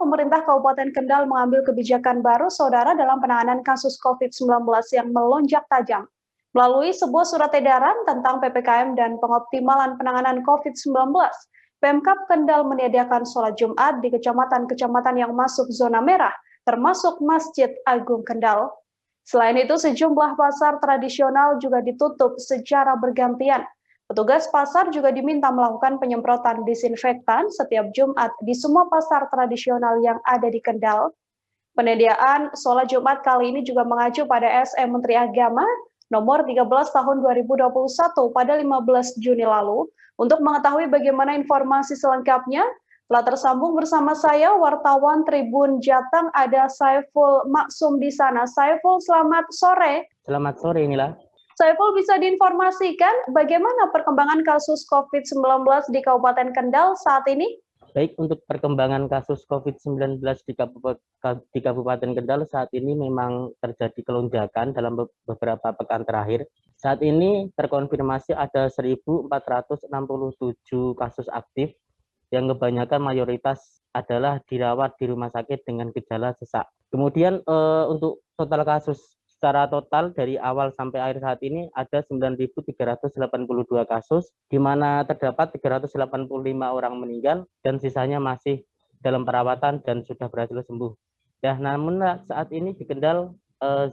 pemerintah Kabupaten Kendal mengambil kebijakan baru, saudara, dalam penanganan kasus COVID-19 yang melonjak tajam. Melalui sebuah surat edaran tentang PPKM dan pengoptimalan penanganan COVID-19, Pemkab Kendal menyediakan sholat Jumat di kecamatan-kecamatan yang masuk zona merah, termasuk Masjid Agung Kendal. Selain itu, sejumlah pasar tradisional juga ditutup secara bergantian. Petugas pasar juga diminta melakukan penyemprotan disinfektan setiap Jumat di semua pasar tradisional yang ada di Kendal. Penyediaan sholat Jumat kali ini juga mengacu pada SM Menteri Agama nomor 13 tahun 2021 pada 15 Juni lalu. Untuk mengetahui bagaimana informasi selengkapnya, telah tersambung bersama saya wartawan Tribun Jateng, ada Saiful Maksum di sana. Saiful, selamat sore. Selamat sore, Nila. Saiful, bisa diinformasikan bagaimana perkembangan kasus COVID-19 di Kabupaten Kendal saat ini? Baik, untuk perkembangan kasus COVID-19 di Kabupaten Kendal saat ini memang terjadi kelonjakan dalam beberapa pekan terakhir. Saat ini terkonfirmasi ada 1.467 kasus aktif, yang kebanyakan mayoritas adalah dirawat di rumah sakit dengan gejala sesak. Kemudian untuk total kasus secara total dari awal sampai akhir saat ini ada 9.382 kasus, di mana terdapat 385 orang meninggal dan sisanya masih dalam perawatan dan sudah berhasil sembuh. Ya, namun saat ini di Kendal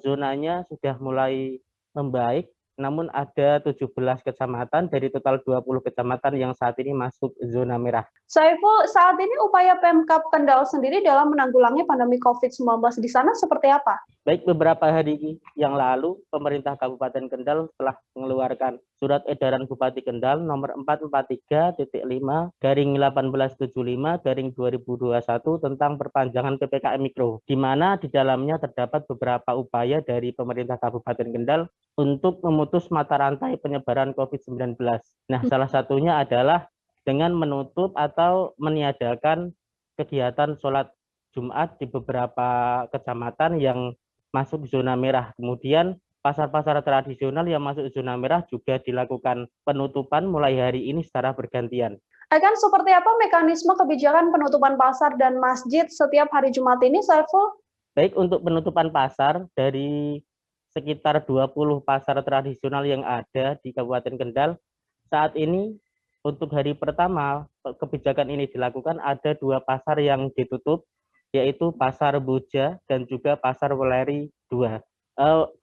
zonanya sudah mulai membaik, namun ada 17 kecamatan dari total 20 kecamatan yang saat ini masuk zona merah. Saiful, saat ini upaya Pemkab Kendal sendiri dalam menanggulangi pandemi COVID-19 di sana seperti apa? Baik, beberapa hari yang lalu, pemerintah Kabupaten Kendal telah mengeluarkan surat edaran Bupati Kendal nomor 443.1875/2021 tentang perpanjangan PPKM Mikro, di mana di dalamnya terdapat beberapa upaya dari pemerintah Kabupaten Kendal untuk memutus mata rantai penyebaran COVID-19. Nah, salah satunya adalah dengan menutup atau meniadakan kegiatan sholat Jumat di beberapa kecamatan yang masuk zona merah. Kemudian pasar-pasar tradisional yang masuk zona merah juga dilakukan penutupan mulai hari ini secara bergantian. Akan seperti apa mekanisme kebijakan penutupan pasar dan masjid setiap hari Jumat ini, Saiful? Baik, untuk penutupan pasar dari sekitar 20 pasar tradisional yang ada di Kabupaten Kendal, saat ini untuk hari pertama kebijakan ini dilakukan ada 2 pasar yang ditutup, yaitu Pasar Boja dan juga Pasar Weleri 2.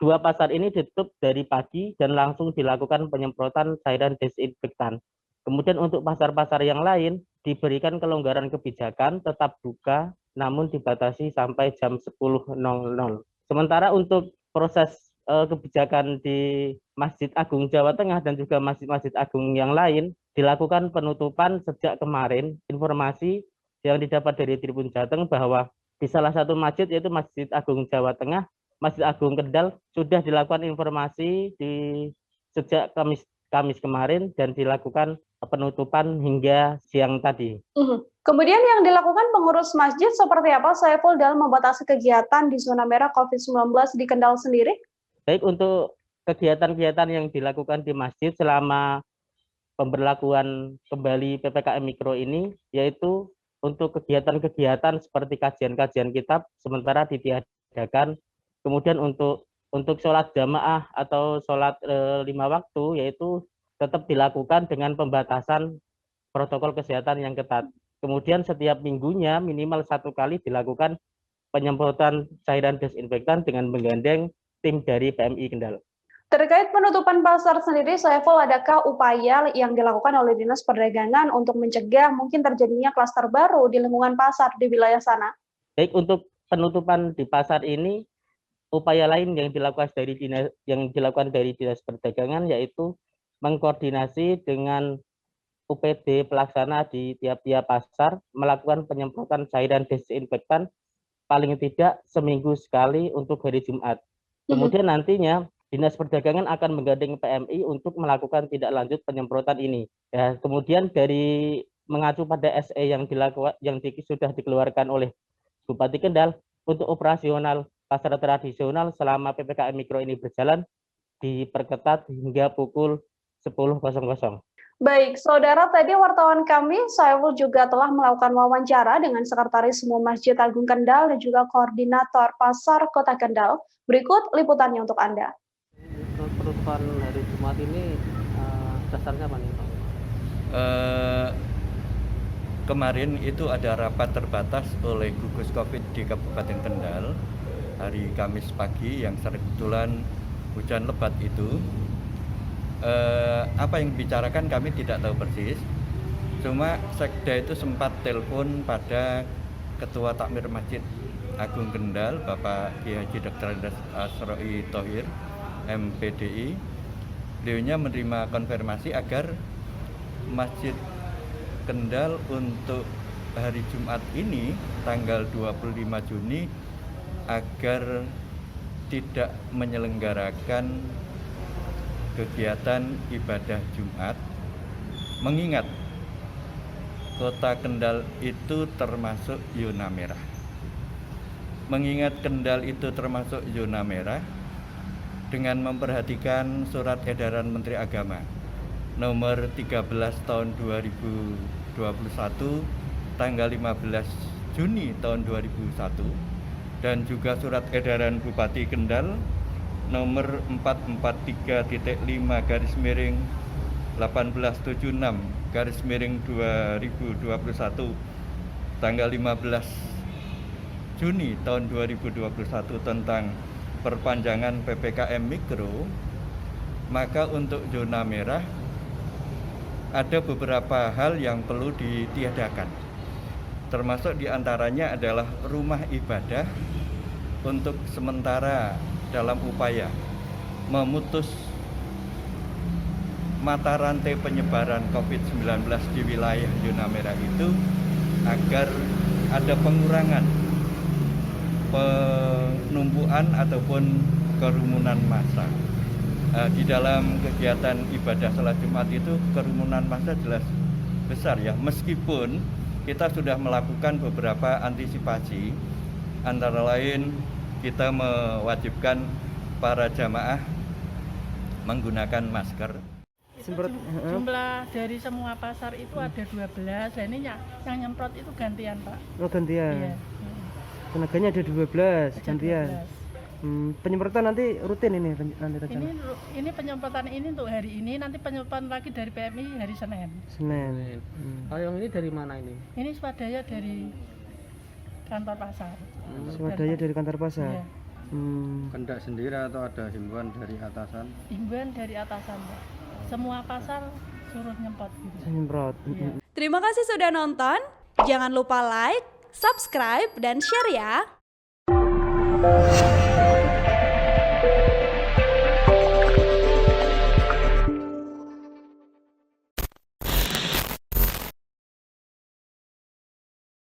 Dua pasar ini ditutup dari pagi dan langsung dilakukan penyemprotan cairan desinfektan. Kemudian untuk pasar-pasar yang lain diberikan kelonggaran kebijakan tetap buka, namun dibatasi sampai jam 10.00. Sementara untuk proses kebijakan di Masjid Agung Jawa Tengah dan juga masjid-masjid agung yang lain dilakukan penutupan sejak kemarin. Informasi yang didapat dari Tribun Jateng bahwa di salah satu masjid, yaitu Masjid Agung Jawa Tengah, Masjid Agung Kendal, sudah dilakukan informasi sejak Kamis kemarin dan dilakukan penutupan hingga siang tadi. Kemudian yang dilakukan pengurus masjid seperti apa, Saiful, dalam membatasi kegiatan di zona merah COVID-19 di Kendal sendiri? Baik, untuk kegiatan-kegiatan yang dilakukan di masjid selama pemberlakuan kembali PPKM Mikro ini, yaitu untuk kegiatan-kegiatan seperti kajian-kajian kitab sementara ditiadakan. Kemudian untuk sholat jamaah atau sholat 5 waktu, yaitu tetap dilakukan dengan pembatasan protokol kesehatan yang ketat. Kemudian setiap minggunya minimal 1 kali dilakukan penyemprotan cairan desinfektan dengan menggandeng tim dari PMI Kendal. Terkait penutupan pasar sendiri, Saiful, adakah upaya yang dilakukan oleh Dinas Perdagangan untuk mencegah mungkin terjadinya klaster baru di lingkungan pasar di wilayah sana? Baik, untuk penutupan di pasar ini, upaya lain yang dilakukan dari Dinas Perdagangan yaitu mengkoordinasi dengan UPD pelaksana di tiap-tiap pasar melakukan penyemprotan cairan desinfektan paling tidak seminggu sekali untuk hari Jumat. Kemudian nantinya Dinas Perdagangan akan menggandeng PMI untuk melakukan tindak lanjut penyemprotan ini. Ya, kemudian dari mengacu pada SE yang sudah dikeluarkan oleh Bupati Kendal untuk operasional pasar tradisional selama PPKM Mikro ini berjalan diperketat hingga pukul 10.00. Baik, saudara, tadi wartawan kami, Saiful juga telah melakukan wawancara dengan Sekretaris Umum Masjid Agung Kendal dan juga Koordinator Pasar Kota Kendal. Berikut liputannya untuk Anda. Penutupan hari Jumat ini dasarnya apa nih, Pak? Kemarin itu ada rapat terbatas oleh gugus COVID di Kabupaten Kendal hari Kamis pagi yang kebetulan hujan lebat itu. Apa yang dibicarakan kami tidak tahu persis. Cuma Sekda itu sempat telepon pada Ketua Takmir Masjid Agung Kendal, Bapak Kiai Haji Dr. Asroi Thohir, MPDI. Beliaunya menerima konfirmasi agar Masjid Kendal untuk hari Jumat ini, tanggal 25 Juni, agar tidak menyelenggarakan kegiatan ibadah Jumat, mengingat Kota Kendal itu termasuk zona merah. Mengingat Kendal itu termasuk zona merah, dengan memperhatikan surat edaran Menteri Agama nomor 13 tahun 2021 tanggal 15 Juni tahun 2001 dan juga surat edaran Bupati Kendal nomor 443/1876/2021 tanggal 15 Juni tahun 2021 tentang perpanjangan PPKM Mikro, maka untuk zona merah ada beberapa hal yang perlu ditiadakan. Termasuk diantaranya adalah rumah ibadah untuk sementara dalam upaya memutus mata rantai penyebaran COVID-19 di wilayah zona merah itu agar ada pengurangan penumpuan ataupun kerumunan massa. Di dalam kegiatan ibadah salat Jumat itu kerumunan massa jelas besar ya, meskipun kita sudah melakukan beberapa antisipasi, antara lain kita mewajibkan para jamaah menggunakan masker. Jumlah dari semua pasar itu ada 12. Nah, ini yang nyemprot itu gantian, Pak. Oh, gantian. Iya. Tenaganya ada 12, Ada gantian. 12. Penyemprotan nanti rutin ini nanti rencana. Ini penyemprotan ini untuk hari ini, nanti penyemprotan lagi dari PMI hari Senin. Senin. Yang ini dari mana ini? Ini swadaya dari kantor pasar. Swadaya dari kantor pasar. Iya. Kendak sendiri atau ada himbauan dari atasan? Himbauan dari atasan, Pak. Semua pasar suruh nyemprot gitu. Semprot. Iya. Terima kasih sudah nonton. Jangan lupa like, subscribe, dan share ya.